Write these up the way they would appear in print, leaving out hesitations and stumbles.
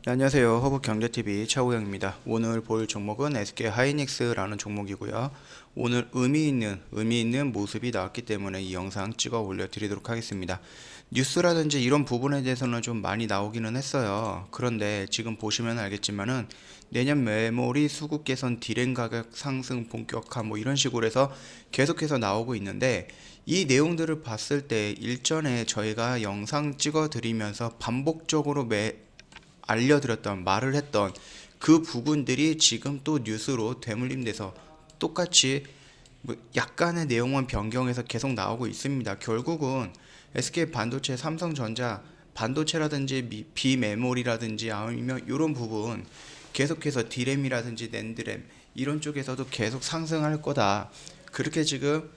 네, 안녕하세요. 허브경제TV 최호영입니다. 오늘 볼 종목은 SK하이닉스라는 종목이고요. 오늘 의미 있는 모습이 나왔기 때문에 이 영상 찍어 올려드리도록 하겠습니다. 뉴스라든지 이런 부분에 대해서는 좀 많이 나오기는 했어요. 그런데 지금 보시면 알겠지만은 내년 메모리 수급 개선 디램 가격 상승 본격화 뭐 이런 식으로 해서 계속해서 나오고 있는데 이 내용들을 봤을 때 일전에 저희가 영상 찍어 드리면서 반복적으로 알려드렸던 말을 했던 그 부분들이 지금 또 뉴스로 되물림돼서 똑같이 뭐 약간의 내용은 변경해서 계속 나오고 있습니다. 결국은 SK 반도체, 삼성전자 반도체라든지 비메모리라든지 아니면 이런 부분 계속해서 디램이라든지 낸드램 이런 쪽에서도 계속 상승할 거다. 그렇게 지금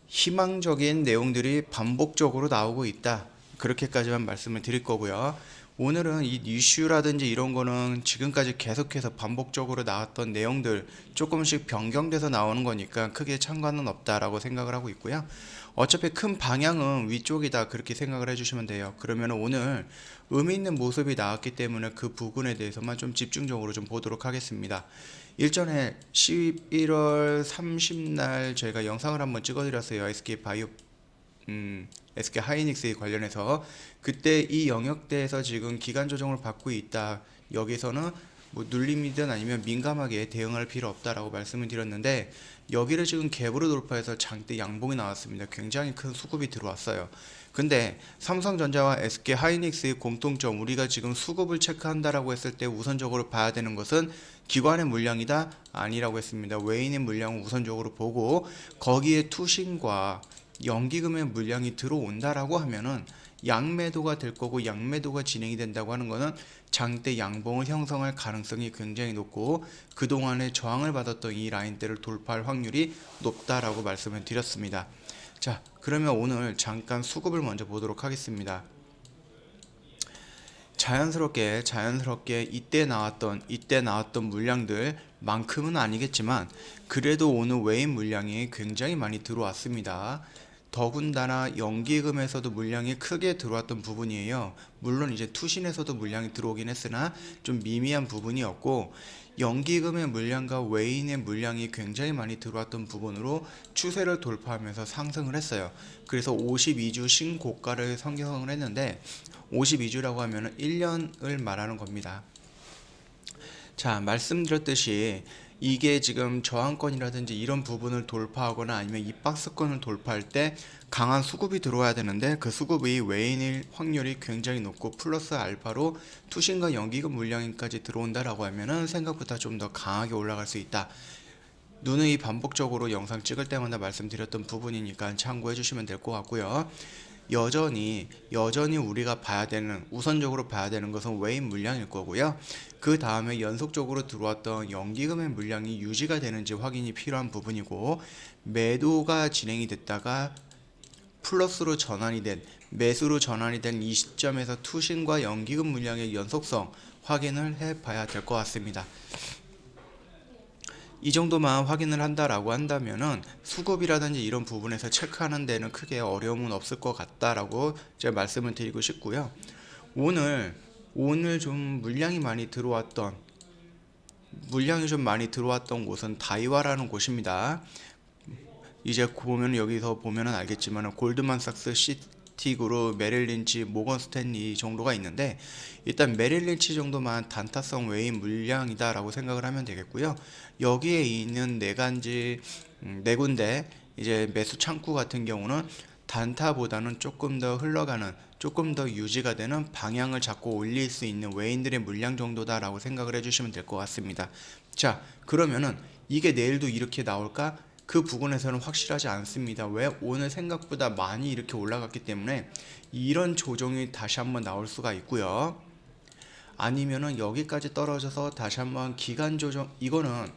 희망적인 내용들이 반복적으로 나오고 있다. 그렇게까지만 말씀을 드릴 거고요. 오늘은 이 이슈라든지 이런 거는 지금까지 계속해서 반복적으로 나왔던 내용들 조금씩 변경돼서 나오는 거니까 크게 상관은 없다라고 생각을 하고 있고요. 어차피 큰 방향은 위쪽이다 그렇게 생각을 해주시면 돼요. 그러면 오늘 의미 있는 모습이 나왔기 때문에 그 부분에 대해서만 좀 집중적으로 좀 보도록 하겠습니다. 일전에 11월 30날 저희가 영상을 한번 찍어드렸어요. SK 하이닉스에 관련해서 그때 이 영역대에서 지금 기간 조정을 받고 있다. 여기서는 뭐 눌림이든 아니면 민감하게 대응할 필요 없다라고 말씀을 드렸는데 여기를 지금 갭으로 돌파해서 장대 양봉이 나왔습니다. 굉장히 큰 수급이 들어왔어요. 근데 삼성전자와 SK 하이닉스의 공통점 우리가 지금 수급을 체크한다라고 했을 때 우선적으로 봐야 되는 것은 기관의 물량이다 아니라고 했습니다. 외인의 물량을 우선적으로 보고 거기에 투신과 연기금의 물량이 들어온다라고 하면은 양매도가 될 거고 양매도가 진행이 된다고 하는 거는 장대 양봉을 형성할 가능성이 굉장히 높고 그동안에 저항을 받았던 이 라인대를 돌파할 확률이 높다라고 말씀을 드렸습니다. 자, 그러면 오늘 잠깐 수급을 먼저 보도록 하겠습니다. 자연스럽게 이때 나왔던 물량들만큼은 아니겠지만 그래도 오늘 외인 물량이 굉장히 많이 들어왔습니다. 더군다나 연기금에서도 물량이 크게 들어왔던 부분이에요. 물론 이제 투신에서도 물량이 들어오긴 했으나 좀 미미한 부분이었고 연기금의 물량과 외인의 물량이 굉장히 많이 들어왔던 부분으로 추세를 돌파하면서 상승을 했어요. 그래서 52주 신고가를 형성을 했는데 52주라고 하면 1년을 말하는 겁니다. 자, 말씀드렸듯이 이게 지금 저항권이라든지 이런 부분을 돌파하거나 아니면 이 박스권을 돌파할 때 강한 수급이 들어와야 되는데 그 수급이 외인일 확률이 굉장히 높고 플러스 알파로 투신과 연기금 물량까지 들어온다라고 하면은 생각보다 좀 더 강하게 올라갈 수 있다. 누누이 반복적으로 영상 찍을 때마다 말씀드렸던 부분이니까 참고해 주시면 될 것 같고요. 여전히 우리가 우선적으로 봐야 되는 것은 외인 물량일 거고요. 그 다음에 연속적으로 들어왔던 연기금의 물량이 유지가 되는지 확인이 필요한 부분이고 매도가 진행이 됐다가 플러스로 전환이 된 매수로 전환이 된 이 시점에서 투신과 연기금 물량의 연속성 확인을 해 봐야 될 것 같습니다. 이 정도만 확인을 한다라고 한다면은 수급이라든지 이런 부분에서 체크하는 데는 크게 어려움은 없을 것 같다라고 제가 말씀을 드리고 싶고요. 오늘 좀 물량이 좀 많이 들어왔던 곳은 다이와라는 곳입니다. 이제 보면 여기서 보면은 알겠지만 골드만삭스, 시티그룹, 메릴린치, 모건 스탠리 정도가 있는데 일단 메릴린치 정도만 단타성 외인 물량이다라고 생각을 하면 되겠고요. 여기에 있는 네 군데 이제 매수 창구 같은 경우는 단타보다는 조금 더 흘러가는 조금 더 유지가 되는 방향을 잡고 올릴 수 있는 외인들의 물량 정도다라고 생각을 해주시면 될 것 같습니다. 자, 그러면은 이게 내일도 이렇게 나올까? 그 부분에서는 확실하지 않습니다. 왜? 오늘 생각보다 많이 이렇게 올라갔기 때문에 이런 조정이 다시 한번 나올 수가 있고요. 아니면은 여기까지 떨어져서 다시 한번 기간 조정, 이거는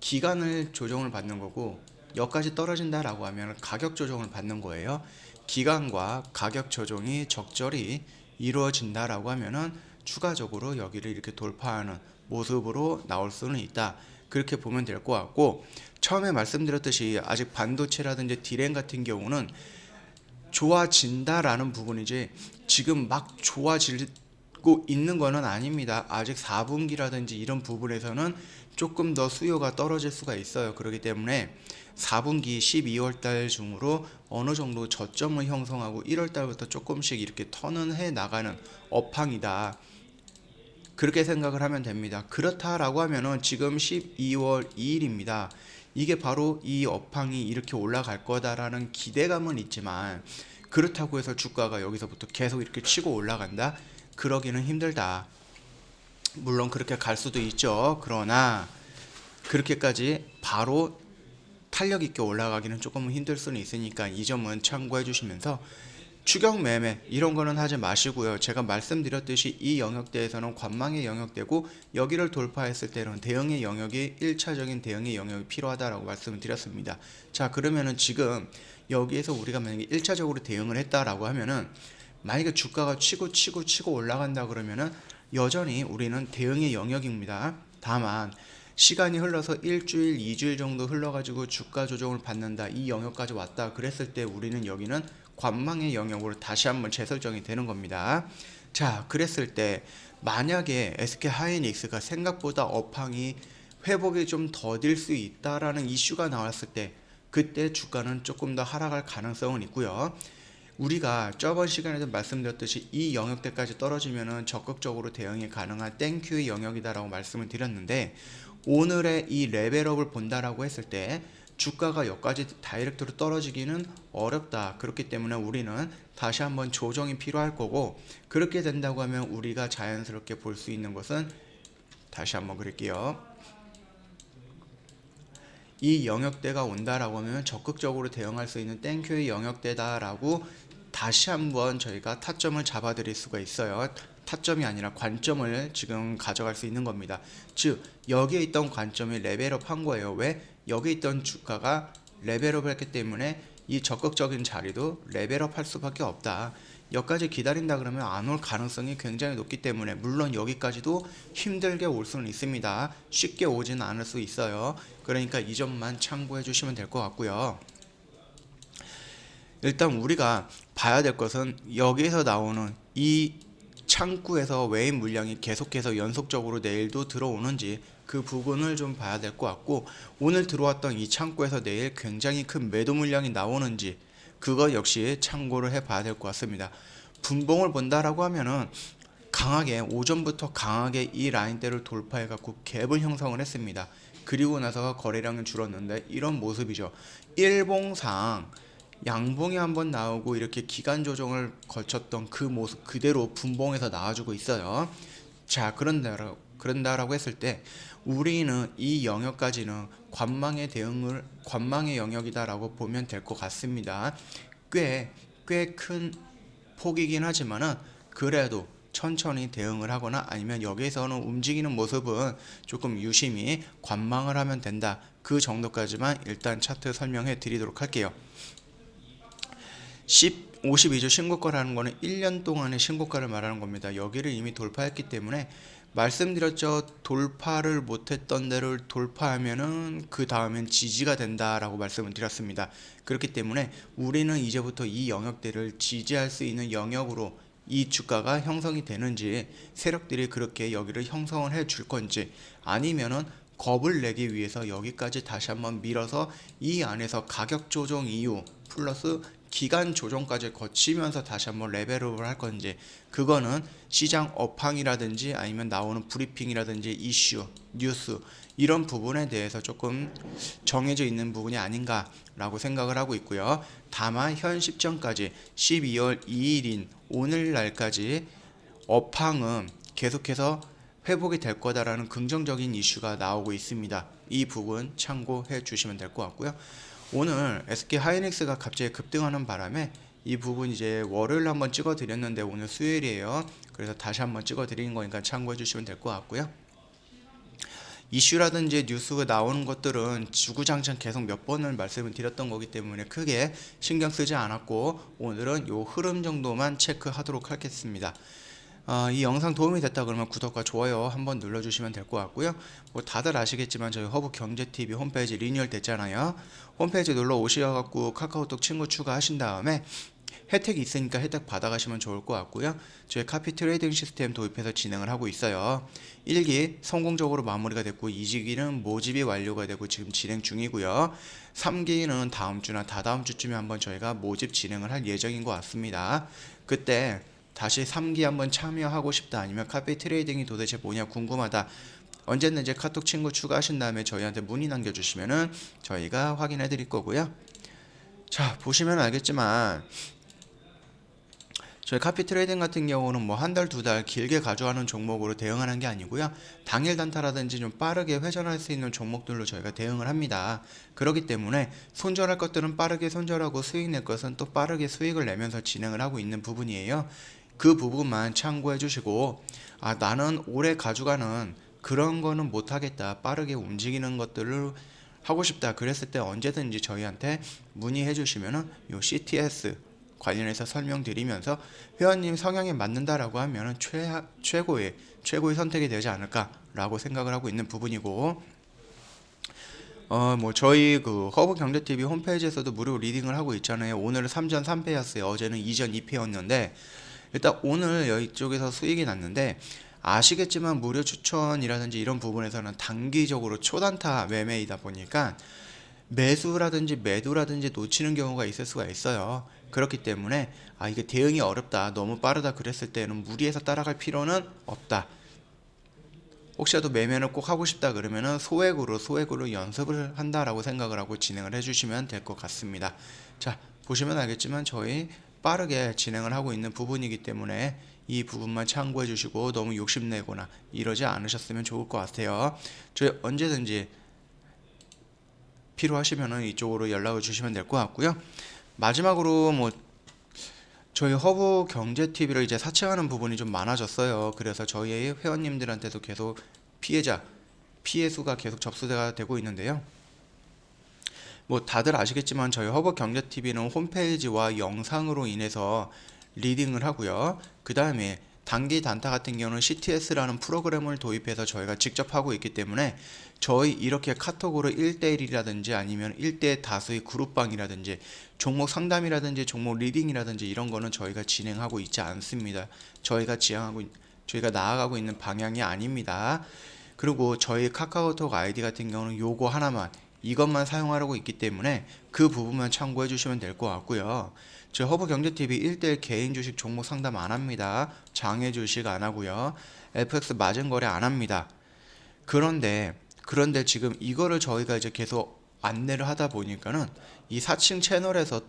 기간을 조정을 받는 거고 여기까지 떨어진다라고 하면 가격 조정을 받는 거예요. 기간과 가격 조정이 적절히 이루어진다라고 하면은 추가적으로 여기를 이렇게 돌파하는 모습으로 나올 수는 있다. 그렇게 보면 될 것 같고 처음에 말씀드렸듯이 아직 반도체라든지 디램 같은 경우는 좋아진다라는 부분이지 지금 막 좋아질 꼭 있는 거는 아닙니다. 아직 4분기라든지 이런 부분에서는 조금 더 수요가 떨어질 수가 있어요. 그렇기 때문에 4분기 12월 달 중으로 어느 정도 저점을 형성하고 1월 달부터 조금씩 이렇게 턴은 해 나가는 업황이다. 그렇게 생각을 하면 됩니다. 그렇다라고 하면은 지금 12월 2일입니다. 이게 바로 이 업황이 이렇게 올라갈 거다라는 기대감은 있지만 그렇다고 해서 주가가 여기서부터 계속 이렇게 치고 올라간다? 그러기는 힘들다. 물론 그렇게 갈 수도 있죠. 그러나 그렇게까지 바로 탄력 있게 올라가기는 조금 힘들 수는 있으니까 이 점은 참고해 주시면서 추격 매매 이런 거는 하지 마시고요. 제가 말씀드렸듯이 이 영역대에서는 관망의 영역대고 여기를 돌파했을 때는 대응의 영역이 1차적인 대응의 영역이 필요하다라고 말씀을 드렸습니다. 자, 그러면은 지금 여기에서 우리가 만약에 1차적으로 대응을 했다라고 하면은 만약에 주가가 치고 올라간다 그러면은 여전히 우리는 대응의 영역입니다. 다만 시간이 흘러서 일주일, 2주일 정도 흘러가지고 주가 조정을 받는다. 이 영역까지 왔다. 그랬을 때 우리는 여기는 관망의 영역으로 다시 한번 재설정이 되는 겁니다. 자, 그랬을 때 만약에 SK하이닉스가 생각보다 업황이 회복이 좀 더딜 수 있다라는 이슈가 나왔을 때 그때 주가는 조금 더 하락할 가능성은 있고요. 우리가 저번 시간에도 말씀드렸듯이 이 영역대까지 떨어지면은 적극적으로 대응이 가능한 땡큐의 영역이다라고 말씀을 드렸는데 오늘의 이 레벨업을 본다라고 했을 때 주가가 여기까지 다이렉트로 떨어지기는 어렵다. 그렇기 때문에 우리는 다시 한번 조정이 필요할 거고 그렇게 된다고 하면 우리가 자연스럽게 볼 수 있는 것은 다시 한번 그릴게요. 이 영역대가 온다라고 하면 적극적으로 대응할 수 있는 땡큐의 영역대다라고 다시 한번 저희가 타점을 잡아 드릴 수가 있어요. 타점이 아니라 관점을 지금 가져갈 수 있는 겁니다. 즉 여기에 있던 관점이 레벨업 한 거예요. 왜? 여기 있던 주가가 레벨업을 했기 때문에 이 적극적인 자리도 레벨업 할 수밖에 없다. 여기까지 기다린다 그러면 안 올 가능성이 굉장히 높기 때문에 물론 여기까지도 힘들게 올 수는 있습니다. 쉽게 오지는 않을 수 있어요. 그러니까 이 점만 참고해 주시면 될 것 같고요. 일단 우리가 봐야 될 것은 여기에서 나오는 이 창구에서 외인 물량이 계속해서 연속적으로 내일도 들어오는지 그 부분을 좀 봐야 될 것 같고 오늘 들어왔던 이 창구에서 내일 굉장히 큰 매도 물량이 나오는지 그거 역시 참고를 해 봐야 될 것 같습니다. 분봉을 본다라고 하면은 강하게 오전부터 강하게 이 라인대를 돌파해 갖고 갭을 형성을 했습니다. 그리고 나서 거래량이 줄었는데 이런 모습이죠. 일봉상 양봉이 한번 나오고 이렇게 기간 조정을 거쳤던 그 모습 그대로 분봉에서 나와주고 있어요. 자, 그런다라고 했을 때 우리는 이 영역까지는 관망의 영역이다라고 보면 될 것 같습니다. 꽤 큰 폭이긴 하지만은 그래도 천천히 대응을 하거나 아니면 여기에서는 움직이는 모습은 조금 유심히 관망을 하면 된다. 그 정도까지만 일단 차트 설명해 드리도록 할게요. 52주 신고가라는 거는 1년 동안의 신고가를 말하는 겁니다. 여기를 이미 돌파했기 때문에 말씀드렸죠. 돌파를 못했던 데를 돌파하면은 그 다음엔 지지가 된다라고 말씀을 드렸습니다. 그렇기 때문에 우리는 이제부터 이 영역대를 지지할 수 있는 영역으로 이 주가가 형성이 되는지 세력들이 그렇게 여기를 형성을 해 줄 건지 아니면은 겁을 내기 위해서 여기까지 다시 한번 밀어서 이 안에서 가격 조정 이후 플러스 기간 조정까지 거치면서 다시 한번 레벨업을 할 건지 그거는 시장 업황이라든지 아니면 나오는 브리핑이라든지 이슈, 뉴스 이런 부분에 대해서 조금 정해져 있는 부분이 아닌가라고 생각을 하고 있고요. 다만 현 시점까지 12월 2일인 오늘날까지 업황은 계속해서 회복이 될 거다라는 긍정적인 이슈가 나오고 있습니다. 이 부분 참고해 주시면 될 것 같고요. 오늘 SK하이닉스가 갑자기 급등하는 바람에 이 부분 이제 월요일 한번 찍어 드렸는데 오늘 수요일이에요. 그래서 다시 한번 찍어 드리는 거니까 참고해 주시면 될 것 같고요. 이슈라든지 뉴스가 나오는 것들은 주구장창 계속 몇 번을 말씀을 드렸던 거기 때문에 크게 신경 쓰지 않았고 오늘은 요 흐름 정도만 체크하도록 하겠습니다. 이 영상 도움이 됐다 그러면 구독과 좋아요 한번 눌러주시면 될 것 같고요. 뭐 다들 아시겠지만 저희 허브경제TV 홈페이지 리뉴얼 됐잖아요. 홈페이지 놀러 오셔갖고 카카오톡 친구 추가하신 다음에 혜택이 있으니까 혜택 받아가시면 좋을 것 같고요. 저희 카피 트레이딩 시스템 도입해서 진행을 하고 있어요. 1기 성공적으로 마무리가 됐고 2기는 모집이 완료가 되고 지금 진행 중이고요. 3기는 다음 주나 다다음 주쯤에 한번 저희가 모집 진행을 할 예정인 것 같습니다. 그때 다시 3기 한번 참여하고 싶다, 아니면 카피 트레이딩이 도대체 뭐냐 궁금하다, 언제든지 카톡 친구 추가하신 다음에 저희한테 문의 남겨주시면은 저희가 확인해 드릴 거고요. 자, 보시면 알겠지만 저희 카피 트레이딩 같은 경우는 뭐 한 달, 두 달 길게 가져가는 종목으로 대응하는 게 아니고요. 당일 단타라든지 좀 빠르게 회전할 수 있는 종목들로 저희가 대응을 합니다. 그렇기 때문에 손절할 것들은 빠르게 손절하고 수익 낼 것은 또 빠르게 수익을 내면서 진행을 하고 있는 부분이에요. 그 부분만 참고해 주시고, 아, 나는 오래 가져가는 그런 거는 못하겠다, 빠르게 움직이는 것들을 하고 싶다, 그랬을 때 언제든지 저희한테 문의해 주시면은 요 CTS 관련해서 설명드리면서 회원님 성향에 맞는다라고 하면은 최고의 선택이 되지 않을까라고 생각을 하고 있는 부분이고, 뭐 저희 그 허브 경제TV 홈페이지에서도 무료 리딩을 하고 있잖아요. 오늘은 3전 3패였어요. 어제는 2전 2패였는데 일단 오늘 이쪽에서 수익이 났는데, 아시겠지만 무료 추천이라든지 이런 부분에서는 단기적으로 초단타 매매이다 보니까 매수라든지 매도라든지 놓치는 경우가 있을 수가 있어요. 그렇기 때문에 이게 대응이 어렵다, 너무 빠르다 그랬을 때는 무리해서 따라갈 필요는 없다. 혹시라도 매매를 꼭 하고 싶다 그러면은 소액으로 연습을 한다라고 생각을 하고 진행을 해주시면 될 것 같습니다. 자, 보시면 알겠지만 저희 빠르게 진행을 하고 있는 부분이기 때문에 이 부분만 참고해 주시고 너무 욕심내거나 이러지 않으셨으면 좋을 것 같아요. 저희 언제든지 필요하시면은 이쪽으로 연락을 주시면 될 것 같고요. 마지막으로 뭐 저희 허브 경제 TV를 이제 사칭하는 부분이 좀 많아졌어요. 그래서 저희 회원님들한테도 계속 피해 수가 계속 접수가 되고 있는데요. 뭐 다들 아시겠지만 저희 허브 경제 TV는 홈페이지와 영상으로 인해서 리딩을 하고요. 그 다음에 단기 단타 같은 경우는 CTS라는 프로그램을 도입해서 저희가 직접 하고 있기 때문에 저희 이렇게 카톡으로 1대1이라든지 아니면 1대 다수의 그룹방이라든지 종목 상담이라든지 종목 리딩이라든지 이런 거는 저희가 진행하고 있지 않습니다. 저희가 나아가고 있는 방향이 아닙니다. 그리고 저희 카카오톡 아이디 같은 경우는 요거 하나만, 이것만 사용하려고 있기 때문에 그 부분만 참고해 주시면 될 것 같고요. 저희 허브 경제TV 1대1 개인 주식 종목 상담 안 합니다. 장외 주식 안 하고요. FX 맞은 거래 안 합니다. 그런데 지금 이거를 저희가 이제 계속 안내를 하다 보니까는 이 사칭 채널에서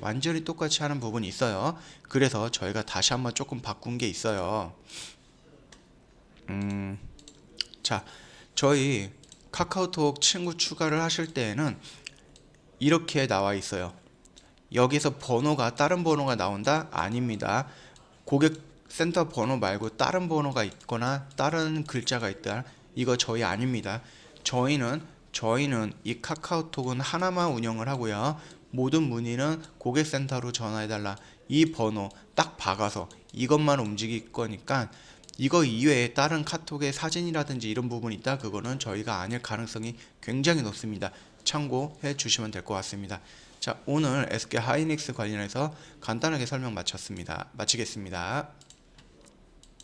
완전히 똑같이 하는 부분이 있어요. 그래서 저희가 다시 한번 조금 바꾼 게 있어요. 자, 저희 카카오톡 친구 추가를 하실 때에는 이렇게 나와 있어요. 여기서 다른 번호가 나온다? 아닙니다. 고객센터 번호 말고 다른 번호가 있거나 다른 글자가 있다, 이거 저희 아닙니다. 저희는 이 카카오톡은 하나만 운영을 하고요. 모든 문의는 고객센터로 전화해달라, 이 번호 딱 박아서 이것만 움직일 거니까 이거 이외에 다른 카톡의 사진이라든지 이런 부분이 있다, 그거는 저희가 아닐 가능성이 굉장히 높습니다. 참고해 주시면 될 것 같습니다. 자, 오늘 SK 하이닉스 관련해서 간단하게 설명 마치겠습니다.